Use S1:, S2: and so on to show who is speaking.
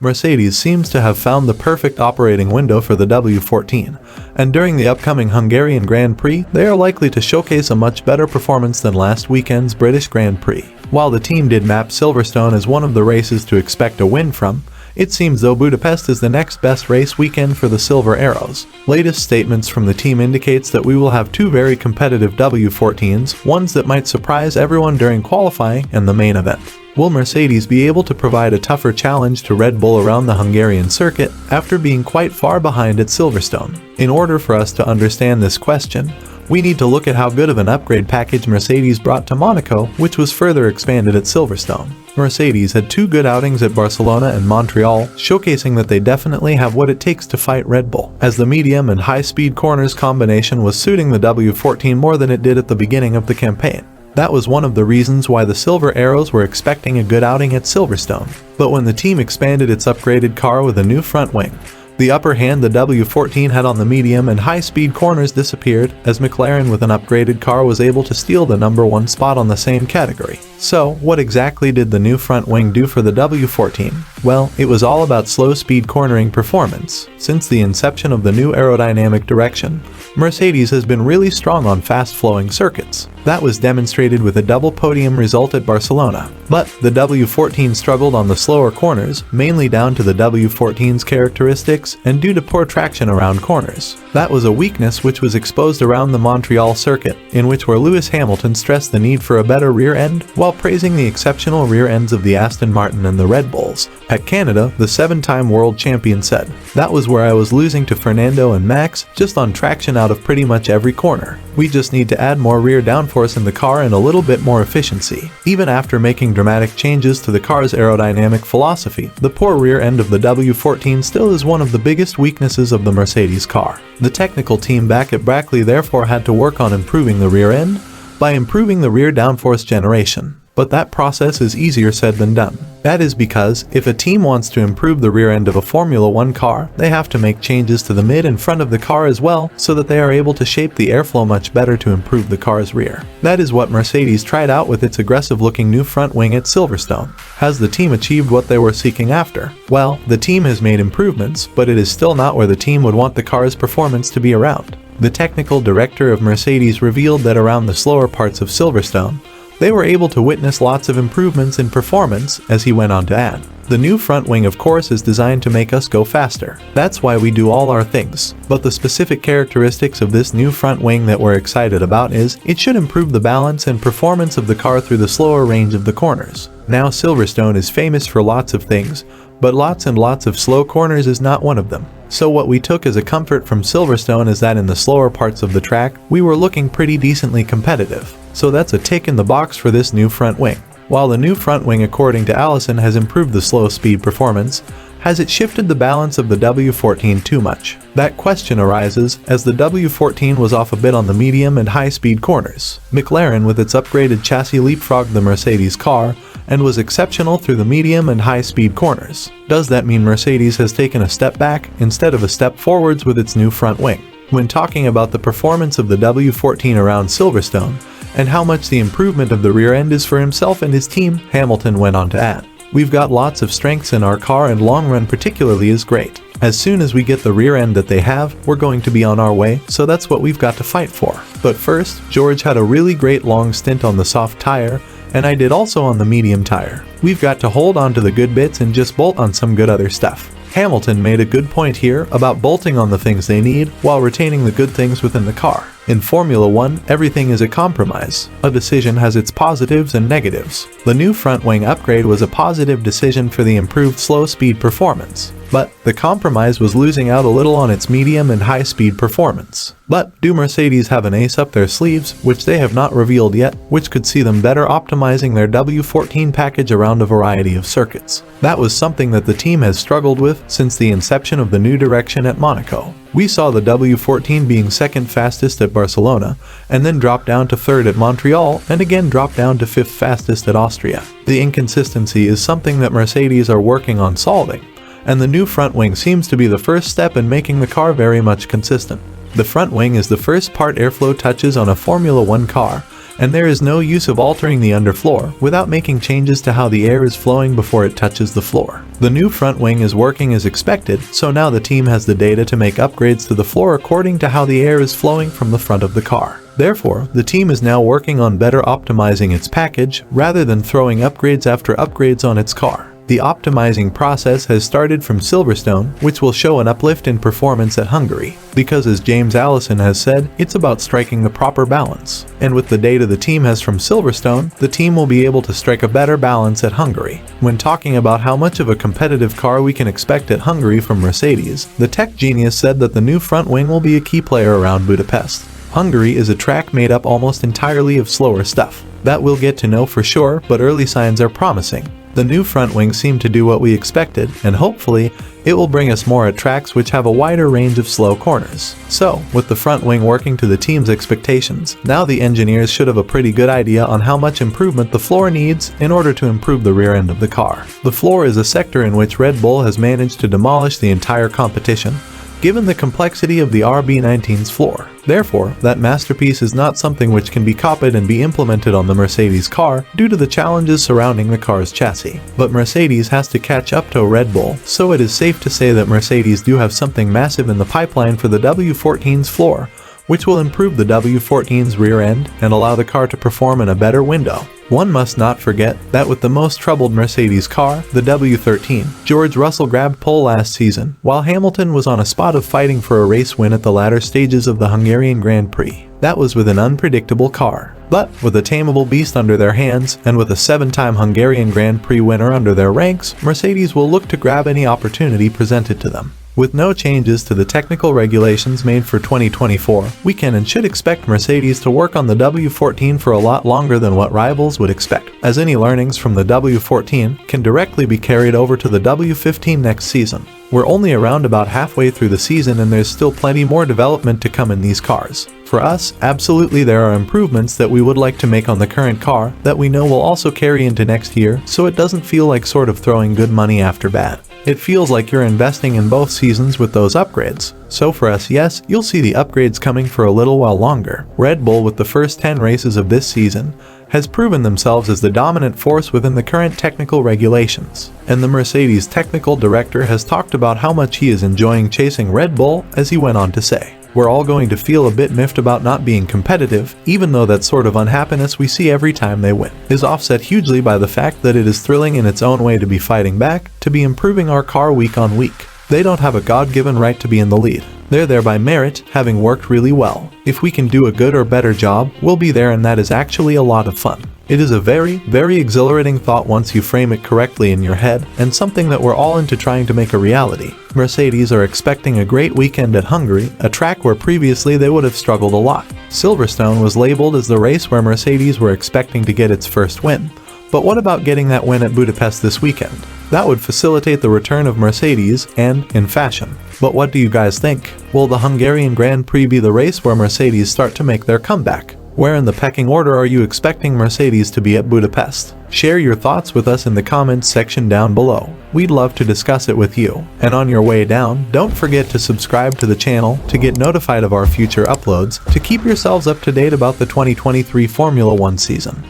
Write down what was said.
S1: Mercedes seems to have found the perfect operating window for the W14, and during the upcoming Hungarian Grand Prix, they are likely to showcase a much better performance than last weekend's British Grand Prix. While the team did map Silverstone as one of the races to expect a win from, it seems though Budapest is the next best race weekend for the Silver Arrows. Latest statements from the team indicates that we will have two very competitive W14s, ones that might surprise everyone during qualifying and the main event. Will Mercedes be able to provide a tougher challenge to Red Bull around the Hungarian circuit after being quite far behind at Silverstone? In order for us to understand this question, we need to look at how good of an upgrade package Mercedes brought to Monaco, which was further expanded at Silverstone. Mercedes had two good outings at Barcelona and Montreal, showcasing that they definitely have what it takes to fight Red Bull, as the medium and high-speed corners combination was suiting the W14 more than it did at the beginning of the campaign. That was one of the reasons why the Silver Arrows were expecting a good outing at Silverstone. But when the team expanded its upgraded car with a new front wing, the upper hand the W14 had on the medium and high-speed corners disappeared, as McLaren with an upgraded car was able to steal the number one spot on the same category. So, what exactly did the new front wing do for the W14? Well, it was all about slow-speed cornering performance. Since the inception of the new aerodynamic direction, Mercedes has been really strong on fast-flowing circuits. That was demonstrated with a double podium result at Barcelona. But the W14 struggled on the slower corners, mainly down to the W14's characteristics and due to poor traction around corners. That was a weakness which was exposed around the Montreal circuit, in which where Lewis Hamilton stressed the need for a better rear end, while praising the exceptional rear ends of the Aston Martin and the Red Bulls. At Canada, the 7-time world champion said, "That was where I was losing to Fernando and Max, just on traction out of pretty much every corner. We just need to add more rear downforce in the car and a little bit more efficiency." Even after making dramatic changes to the car's aerodynamic philosophy, the poor rear end of the W14 still is one of the biggest weaknesses of the Mercedes car. The technical team back at Brackley therefore had to work on improving the rear end by improving the rear downforce generation. But that process is easier said than done. That is because, if a team wants to improve the rear end of a Formula 1 car, they have to make changes to the mid and front of the car as well, so that they are able to shape the airflow much better to improve the car's rear. That is what Mercedes tried out with its aggressive-looking new front wing at Silverstone. Has the team achieved what they were seeking after? Well, the team has made improvements, but it is still not where the team would want the car's performance to be around. The technical director of Mercedes revealed that around the slower parts of Silverstone, they were able to witness lots of improvements in performance, as he went on to add. The new front wing of course is designed to make us go faster. That's why we do all our things. But the specific characteristics of this new front wing that we're excited about is, it should improve the balance and performance of the car through the slower range of the corners. Now Silverstone is famous for lots of things, but lots and lots of slow corners is not one of them. So what we took as a comfort from Silverstone is that in the slower parts of the track, we were looking pretty decently competitive. So that's a tick in the box for this new front wing. While the new front wing, according to Allison, has improved the slow speed performance, has it shifted the balance of the W14 too much? That question arises as the W14 was off a bit on the medium and high-speed corners. McLaren with its upgraded chassis leapfrogged the Mercedes car and was exceptional through the medium and high-speed corners. Does that mean Mercedes has taken a step back instead of a step forwards with its new front wing? When talking about the performance of the W14 around Silverstone, and how much the improvement of the rear end is for himself and his team, Hamilton went on to add, "We've got lots of strengths in our car and long run particularly is great. As soon as we get the rear end that they have, we're going to be on our way, so that's what we've got to fight for. But first, George had a really great long stint on the soft tire, and I did also on the medium tire. We've got to hold on to the good bits and just bolt on some good other stuff." Hamilton made a good point here about bolting on the things they need while retaining the good things within the car. In Formula 1, everything is a compromise. A decision has its positives and negatives. The new front wing upgrade was a positive decision for the improved slow speed performance. But the compromise was losing out a little on its medium and high speed performance. But do Mercedes have an ace up their sleeves, which they have not revealed yet, which could see them better optimizing their W14 package around a variety of circuits? That was something that the team has struggled with since the inception of the new direction at Monaco. We saw the W14 being second fastest at Barcelona, and then drop down to third at Montreal, and again drop down to fifth fastest at Austria. The inconsistency is something that Mercedes are working on solving, and the new front wing seems to be the first step in making the car very much consistent. The front wing is the first part airflow touches on a Formula 1 car, and there is no use of altering the underfloor without making changes to how the air is flowing before it touches the floor. The new front wing is working as expected, so now the team has the data to make upgrades to the floor according to how the air is flowing from the front of the car. Therefore, the team is now working on better optimizing its package rather than throwing upgrades after upgrades on its car. The optimizing process has started from Silverstone, which will show an uplift in performance at Hungary, because as James Allison has said, it's about striking the proper balance. And with the data the team has from Silverstone, the team will be able to strike a better balance at Hungary. When talking about how much of a competitive car we can expect at Hungary from Mercedes, the tech genius said that the new front wing will be a key player around Budapest. Hungary is a track made up almost entirely of slower stuff. That we'll get to know for sure, but early signs are promising. The new front wings seem to do what we expected, and hopefully, it will bring us more at tracks which have a wider range of slow corners. So, with the front wing working to the team's expectations, now the engineers should have a pretty good idea on how much improvement the floor needs in order to improve the rear end of the car. The floor is a sector in which Red Bull has managed to demolish the entire competition, given the complexity of the RB19's floor. Therefore, that masterpiece is not something which can be copied and be implemented on the Mercedes car due to the challenges surrounding the car's chassis. But Mercedes has to catch up to Red Bull, so it is safe to say that Mercedes do have something massive in the pipeline for the W14's floor, which will improve the W14's rear end and allow the car to perform in a better window. One must not forget that with the most troubled Mercedes car, the W13, George Russell grabbed pole last season, while Hamilton was on a spot of fighting for a race win at the latter stages of the Hungarian Grand Prix. That was with an unpredictable car. But with a tameable beast under their hands, and with a 7-time Hungarian Grand Prix winner under their ranks, Mercedes will look to grab any opportunity presented to them. With no changes to the technical regulations made for 2024, we can and should expect Mercedes to work on the W14 for a lot longer than what rivals would expect, as any learnings from the W14 can directly be carried over to the W15 next season. We're only around about halfway through the season and there's still plenty more development to come in these cars. For us, absolutely there are improvements that we would like to make on the current car that we know will also carry into next year, so it doesn't feel like sort of throwing good money after bad. It feels like you're investing in both seasons with those upgrades. So for us, yes, you'll see the upgrades coming for a little while longer. Red Bull, with the first 10 races of this season, has proven themselves as the dominant force within the current technical regulations. And the Mercedes technical director has talked about how much he is enjoying chasing Red Bull, as he went on to say. We're all going to feel a bit miffed about not being competitive, even though that sort of unhappiness we see every time they win is offset hugely by the fact that it is thrilling in its own way to be fighting back, to be improving our car week on week. They don't have a God-given right to be in the lead. They're there by merit, having worked really well. If we can do a good or better job, we'll be there, and that is actually a lot of fun. It is a very, very exhilarating thought once you frame it correctly in your head, and something that we're all into trying to make a reality. Mercedes are expecting a great weekend at Hungary, a track where previously they would have struggled a lot. Silverstone was labeled as the race where Mercedes were expecting to get its first win. But what about getting that win at Budapest this weekend? That would facilitate the return of Mercedes, and in fashion. But what do you guys think? Will the Hungarian Grand Prix be the race where Mercedes start to make their comeback? Where in the pecking order are you expecting Mercedes to be at Budapest? Share your thoughts with us in the comments section down below. We'd love to discuss it with you. And on your way down, don't forget to subscribe to the channel to get notified of our future uploads, to keep yourselves up to date about the 2023 Formula 1 season.